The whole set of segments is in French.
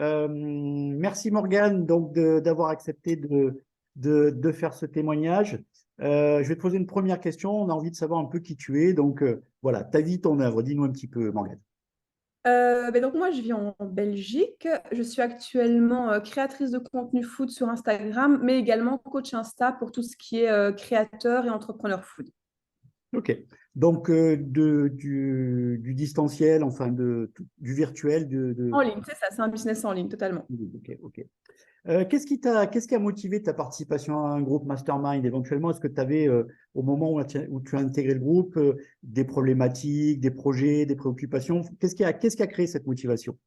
Merci Morgane donc d'avoir accepté de faire ce témoignage. Je vais te poser une première question. On a envie de savoir un peu qui tu es. Donc voilà, ta vie, ton œuvre. Dis-nous un petit peu, Morgane. Donc moi, je vis en Belgique. Je suis actuellement créatrice de contenu food sur Instagram, mais également coach Insta pour tout ce qui est créateur et entrepreneur food. Ok. Donc du distanciel, enfin du virtuel, En ligne, c'est ça, c'est un business en ligne totalement. Ok, ok. Qu'est-ce qui a motivé ta participation à un groupe mastermind éventuellement? Est-ce que tu avais, au moment où tu as intégré le groupe, des problématiques, des projets, des préoccupations? Qu'est-ce qui a créé cette motivation?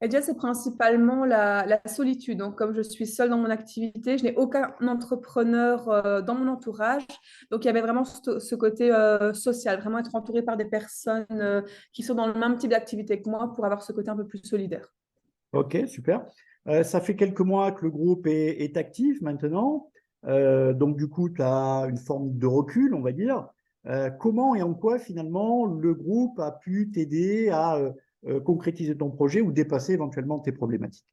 Et déjà, c'est principalement la solitude. Donc, comme je suis seule dans mon activité, je n'ai aucun entrepreneur dans mon entourage. Donc, il y avait vraiment ce côté social, vraiment être entouré par des personnes qui sont dans le même type d'activité que moi pour avoir ce côté un peu plus solidaire. Ok, super. Ça fait quelques mois que le groupe est actif maintenant. Donc, du coup, tu as une forme de recul, on va dire. Comment et en quoi, finalement, le groupe a pu t'aider à concrétiser ton projet ou dépasser éventuellement tes problématiques?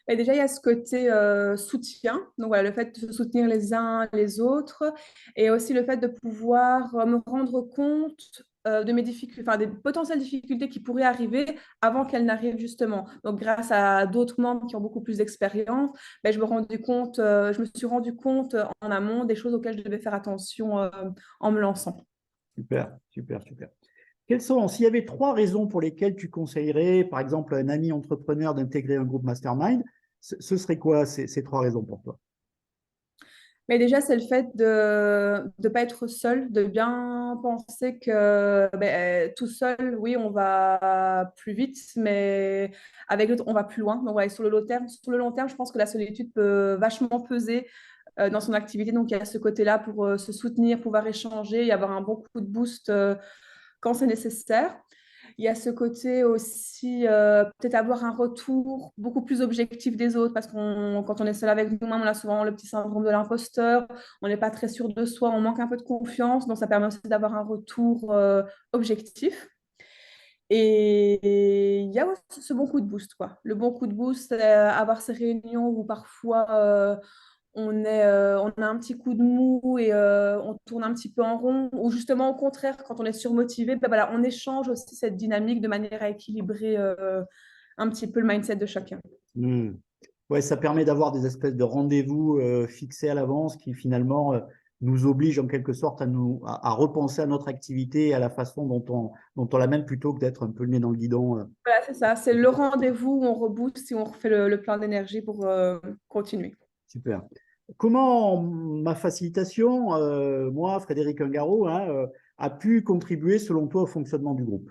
Et déjà, il y a ce côté soutien. Donc, voilà, le fait de se soutenir les uns les autres et aussi le fait de pouvoir me rendre compte de mes difficultés, enfin, des potentielles difficultés qui pourraient arriver avant qu'elles n'arrivent justement. Donc, grâce à d'autres membres qui ont beaucoup plus d'expérience, ben, je me suis rendu compte en amont des choses auxquelles je devais faire attention en me lançant. Super, super, super. S'il y avait trois raisons pour lesquelles tu conseillerais, par exemple, à un ami entrepreneur d'intégrer un groupe mastermind, ce serait quoi ces trois raisons pour toi? Mais déjà, c'est le fait de ne pas être seul, de bien penser que tout seul, oui, on va plus vite, mais avec l'autre, on va plus loin. Donc, ouais, sur le long terme, je pense que la solitude peut vachement peser dans son activité. Donc, il y a ce côté-là pour se soutenir, pouvoir échanger et avoir un bon coup de boost quand c'est nécessaire. Il y a ce côté aussi, peut-être avoir un retour beaucoup plus objectif des autres, parce qu'on, quand on est seul avec nous-mêmes, on a souvent le petit syndrome de l'imposteur, on n'est pas très sûr de soi, on manque un peu de confiance, donc ça permet aussi d'avoir un retour objectif. Et il y a aussi ce bon coup de boost, quoi. Le bon coup de boost, c'est avoir ces réunions où parfois on a un petit coup de mou et on tourne un petit peu en rond, ou justement au contraire, quand on est surmotivé, ben voilà, on échange aussi cette dynamique de manière à équilibrer un petit peu le mindset de chacun. Hmm. Ouais, ça permet d'avoir des espèces de rendez-vous fixés à l'avance qui finalement nous obligent en quelque sorte à repenser à notre activité et à la façon dont on la mène plutôt que d'être un peu le nez dans le guidon. Voilà, c'est ça, c'est le rendez-vous où on rebooste et on refait le plein d'énergie pour continuer. Super. Comment ma facilitation, moi, Frédéric Ungaro, hein, a pu contribuer selon toi au fonctionnement du groupe?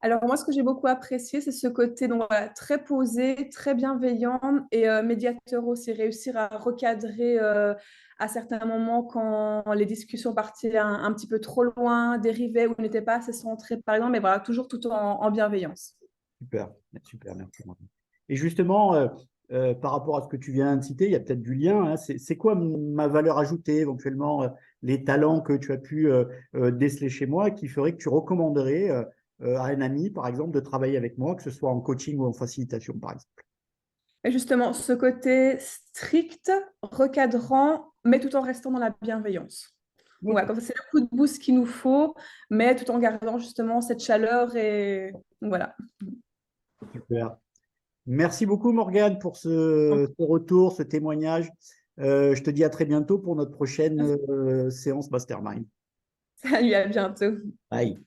Alors moi, ce que j'ai beaucoup apprécié, c'est ce côté donc, voilà, très posé, très bienveillant et médiateur aussi, réussir à recadrer à certains moments quand les discussions partaient un petit peu trop loin, dérivaient ou n'étaient pas assez centrées, par exemple, mais voilà, toujours tout en bienveillance. Super, super, merci. Et justement, par rapport à ce que tu viens de citer, il y a peut-être du lien, hein. C'est quoi ma valeur ajoutée, éventuellement, les talents que tu as pu déceler chez moi qui ferait que tu recommanderais à un ami, par exemple, de travailler avec moi, que ce soit en coaching ou en facilitation, par exemple? Et justement, ce côté strict, recadrant, mais tout en restant dans la bienveillance. Ok, Ouais, comme ça, c'est le coup de boost qu'il nous faut, mais tout en gardant justement cette chaleur et voilà. super. Merci beaucoup, Morgane, pour ce retour, ce témoignage. Je te dis à très bientôt pour notre prochaine séance Mastermind. Salut, à bientôt. Bye.